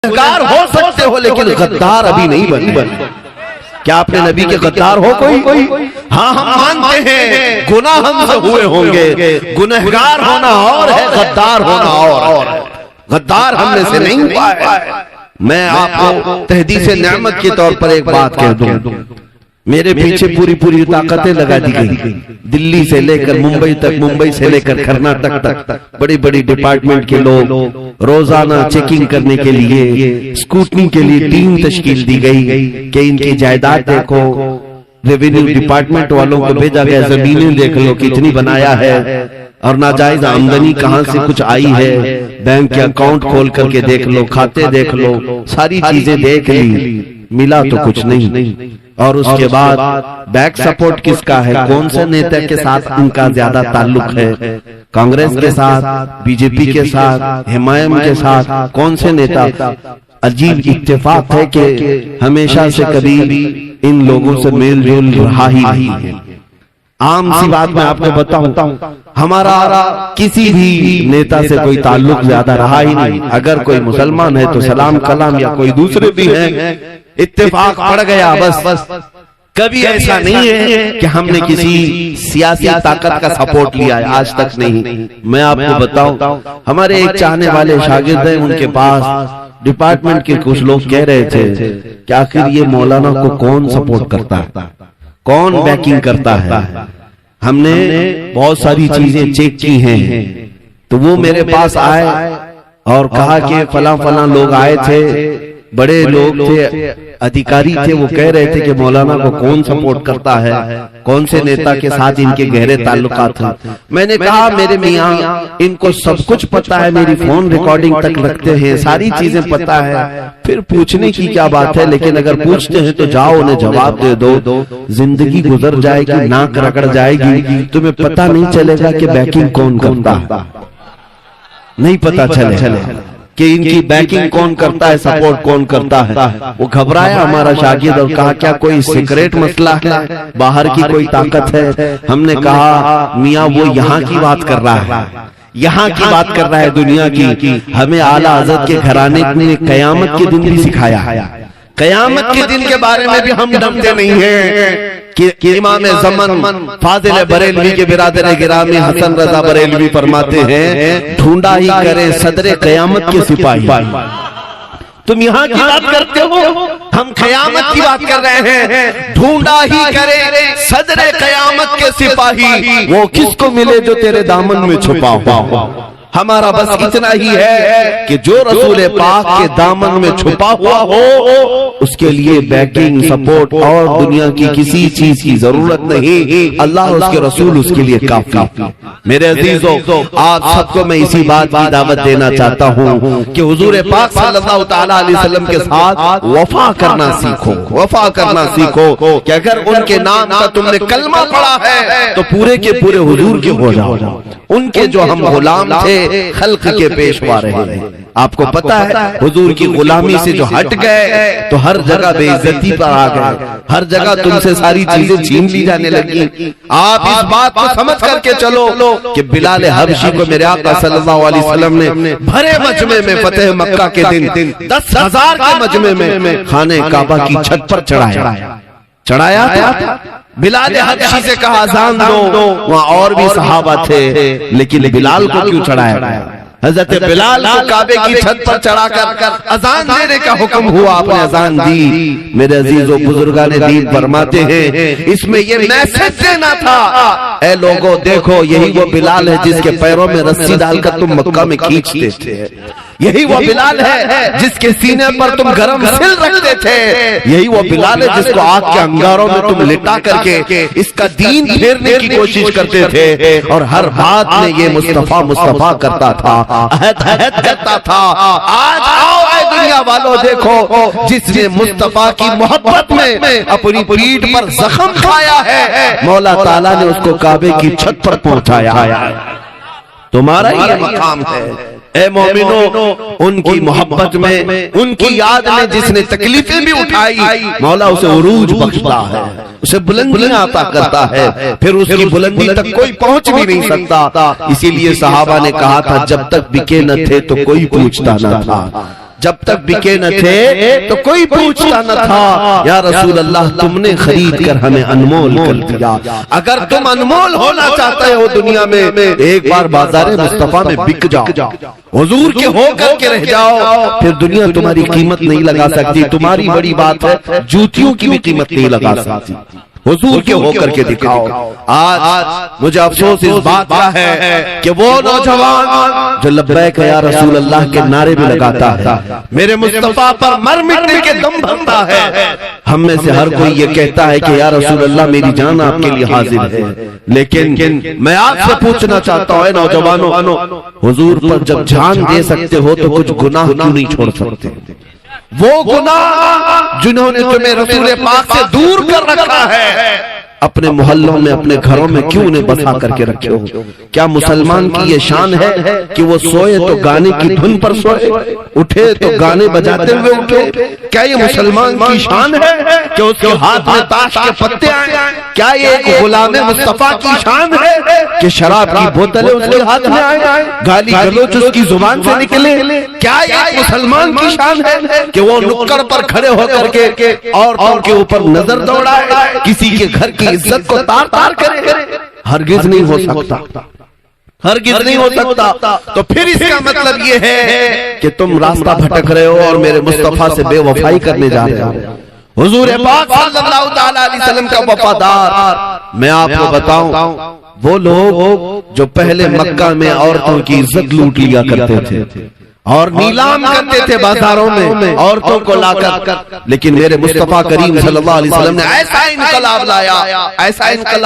गुनहगार हो सकते हो लेकिन गद्दार अभी नहीं बने। क्या आपने नबी के गद्दार हो कोई? हाँ, हम मानते हैं गुनाह हमसे हुए होंगे, गुनहगार होना और है, गद्दार होना और है। गद्दार हमने से नहीं हुआ है। मैं आपको तहदीस नेमत के तौर पर एक बात कह दूं, मेरे पीछे पूरी ताकतें लगा दी गई, दिल्ली से लेकर मुंबई तक, मुंबई से लेकर कर्नाटक तक बड़ी बड़ी डिपार्टमेंट के लोग रोजाना चेकिंग करने के लिए, स्कूटनी के लिए टीम तश्कील दी गई कि इनकी जायदाद देखो, रेवेन्यू डिपार्टमेंट वालों को भेजा गया, जमीनें देख लो कितनी बनाया है और नाजायज आमदनी कहां से कुछ आई है, बैंक के अकाउंट खोल करके देख लो, खाते देख लो, सारी चीजें देख ली, मिला तो कुछ नहीं। और उसके बाद बैक सपोर्ट किसका है, कौन से नेता के साथ उनका ज्यादा ताल्लुक है, कांग्रेस के साथ, बीजेपी के साथ, हिमायम के साथ, कौन से नेता। अजीब इत्तेफाक है कि हमेशा से कभी इन लोगों से मेल जोल रहा ही नहीं है। आम सी बात मैं आपको बताऊं, हमारा किसी भी नेता से कोई ताल्लुक ज्यादा रहा ही नहीं। अगर कोई मुसलमान है तो सलाम कलाम, या कोई दूसरे भी हैं, इत्तेफाक पड़ गया बस। कभी ऐसा नहीं है कि हमने किसी सियासी ताकत का सपोर्ट लिया है, आज तक नहीं। मैं आपको बताऊं, हमारे एक चाहने वाले शागिर्द हैं, उनके पास डिपार्टमेंट के कुछ लोग कह रहे थे कि आखिर ये मौलाना को कौन सपोर्ट करता है, कौन बैकिंग करता है। हमने बहुत सारी चीजें चेक की हैं, तो वो मेरे पास आए और कहा कि फला फला लोग आए थे, बड़े लोग थे, अधिकारी थे, वो कह रहे थे कि मौलाना को कौन सपोर्ट करता है, कौन से नेता के साथ इनके गहरे ताल्लुकात हैं। मैंने कहा मेरे मियां, इनको सब कुछ पता है, मेरी फोन रिकॉर्डिंग तक रखते हैं, सारी चीजें पता है, फिर पूछने की क्या बात है। लेकिन अगर पूछते हैं तो जाओ उन्हें जवाब दे दो, जिंदगी गुजर जाएगी, नाक रगड़ जाएगी, तुम्हें पता नहीं चलेगा कि बैकिंग कौन करता है, नहीं पता चले कि इनकी बैकिंग कौन करता है, सपोर्ट कौन करता है। वो घबराया हमारा शागिर्द और कहा क्या कोई सीक्रेट मसला है, बाहर की कोई ताकत है। हमने कहा मियाँ वो यहाँ की बात कर रहा है, यहाँ की बात कर रहा है, दुनिया की। हमें आला हज़रत के घराने ने कयामत के दिन भी सिखाया, कयामत के दिन के बारे में भी हम डरते नहीं है कि इमाम ज़मान फाजिल बरेलवी के बिरादर गिरामी हसन रजा बरेलवी फरमाते हैं, ढूंढा ही करे सदरे कयामत के सिपाही। तुम यहाँ की बात करते हो, हम कयामत की बात कर रहे हैं। ढूंढा ही करे सदरे कयामत के सिपाही, वो किसको मिले जो तेरे दामन में छुपा हो। हमारा बस इतना ही है कि जो रसूल पाक के दामन में छुपा हुआ हो, उसके लिए बैकिंग, सपोर्ट और दुनिया की किसी चीज की जरूरत नहीं। अल्लाह उसके रसूल उसके लिए काफी। मेरे अजीजों, आप सबको मैं इसी बात की दावत देना चाहता हूँ कि हुजूर पाक सल्लल्लाहु तआला अलैहि वसल्लम के साथ वफा करना सीखो, वफा करना सीखो कि अगर उनके नाम का तुमने कलमा पढ़ा है तो पूरे के पूरे हुजूर के हो जाओ। उनके जो हम गुलाम थे, खल्क के पेशवा रहे। आपको पता है हुजूर की गुलामी से जो हट गए तो हर जगह बेइज्जती पर आ गए, हर जगह तुमसे सारी चीजें छीन ली जाने लगी। आप इस बात को समझ करके चलो कि बिलाल हबशी को मेरे आका सल्लल्लाहु अलैहि वसल्लम ने भरे मजमे में फतेह मक्का के दिन 10,000 के मजमे में खाने काबा की छत पर चढ़ाया था। बिलाल हबशी से कहा अजान दो, वहाँ और भी सहाबा थे, लेकिन बिलाल को क्यों चढ़ाया गया? हजरत बिलाल को काबे की छत पर चढ़ाकर अजान देने का हुक्म हुआ, आपने अजान दी। मेरे अजीजों, बुजुर्गान दीन फरमाते हैं इसमें ये मैसेज देना था, ऐ लोगों देखो यही वो बिलाल है जिसके पैरों में रस्सी डालकर तुम मक्का में खींचते थे, यही वो बिलाल है जिसके सीने पर तुम गरम सिल रखते थे, यही वो बिलाल है जिसको आग के अंगारों में तुम लिटा करके इसका दीन फेरने की कोशिश करते थे, और हर बात में ये मुस्तफा मुस्तफा करता था, अहद अहद करता था। आज आओ ऐ दुनिया वालों, देखो जिसने मुस्तफा की मोहब्बत में अपनी पीठ पर जख्म खाया है, मौला ताला ने उसको काबे की छत पर पहुंचाया। तुम्हारा ये मकाम है ए मोमिनो, उनकी मोहब्बत में, उनकी याद में जिसने तकलीफें भी उठाई, मौला उसे उरूज बख्शता है, उसे बुलंदियां अता करता है, फिर उसकी बुलंदी तक कोई पहुंच भी नहीं सकता। इसीलिए सहाबा ने कहा था जब तक बिके न थे तो कोई पूछता न था, जब तक बिके न थे तो कोई पूछता न था, या रसूल अल्लाह तुमने खरीद कर हमें अनमोल कर दिया। अगर तुम अनमोल होना चाहते हो दुनिया में, एक बार बाजार मुस्तफा में बिक जाओ, हुजूर के होकर के रह जाओ, फिर दुनिया तुम्हारी कीमत नहीं लगा सकती। तुम्हारी बड़ी बात है, जूतियों की भी कीमत नहीं लगा सकती। हुजूर के होकर के दिखाओ। आज मुझे अफसोस इस बात का है कि वो नौजवान जो लब्बैक या रसूल अल्लाह के नारे भी लगाता है, मेरे मुस्तफा पर मर मिटने के दम भरता है, हम में से हर कोई ये कहता है कि या रसूल अल्लाह मेरी जान आपके लिए हाजिर है। लेकिन मैं आपसे पूछना चाहता हूँ नौजवानों, हुजूर पर जब जान दे सकते हो तो कुछ गुनाह क्यों नहीं छोड़ सकते? वो गुनाह जिन्होंने तुम्हें रसूल पाक से दूर कर रखा है, अपने मोहल्लों में अपने घरों में क्यों उन्हें बसा करके रखे हो? क्या मुसलमान की ये शान है कि वो सोए तो गाने की धुन पर सोए, उठे तो गाने बजाते हुए उठे? क्या ये मुसलमान की शान है कि उसके हाथ में ताश के पत्ते आए? क्या ये एक गुलाम मुस्तफा की शान है कि शराब की बोतलें उसके हाथ में आए, गाली गलौज उसकी जुबान से निकले? क्या ये मुसलमान की शान है कि वो नुक्कड़ पर खड़े होकर के औरतों के ऊपर नजर दौड़ाए, किसी के घर की इज्जत को तार तार करे? हरगिज नहीं हो सकता, हरगिज नहीं हो सकता। तो फिर इसका मतलब ये है कि तुम रास्ता भटक रहे हो और मेरे मुस्तफा से बेवफाई करने जा रहे हो। हुजूर पाक सल्लल्लाहु ताला अलैहि वसल्लम का वफादार, मैं आपको बताऊं, वो लोग जो पहले मक्का में औरतों की इज्जत लूट लिया करते थे और नीलाम करते थे बाजारों में औरतों को लाकर, लेकिन मेरे मुस्तफा करीम सल्लल्लाहु अलैहि वसल्लम ने ऐसा इनकलाब लाया, ऐसा इनकलाब